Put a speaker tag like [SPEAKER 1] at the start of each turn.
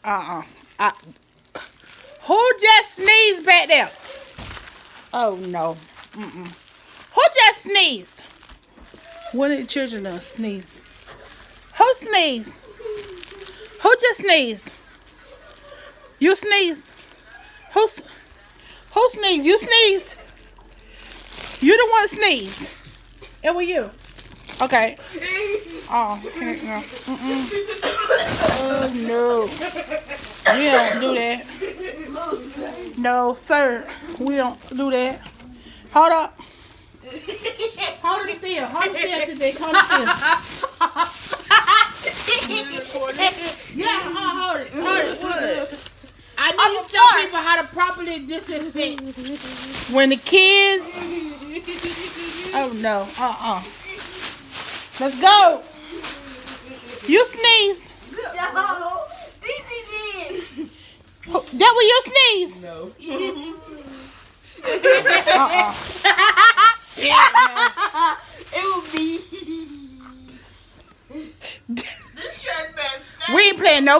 [SPEAKER 1] Uh, who just sneezed back there? Oh, no. Who just sneezed? One of the children done sneezed. Who sneezed? Who just sneezed? You sneezed. Who sneezed? You sneezed. You the one sneezed. It was you. Okay. Oh, no. Oh, no. We don't do that. No, sir. We don't do that. Hold up. Hold it still. Hold it still today. Hold it still. Yeah, hold it. Hold it. I need to show people how to properly disinfect. When the kids... Oh, no. Let's go. You sneezed.
[SPEAKER 2] No. Dizzy did.
[SPEAKER 1] That was you sneeze?
[SPEAKER 3] No.
[SPEAKER 2] It would be.
[SPEAKER 3] This shirt best.
[SPEAKER 1] We ain't playing no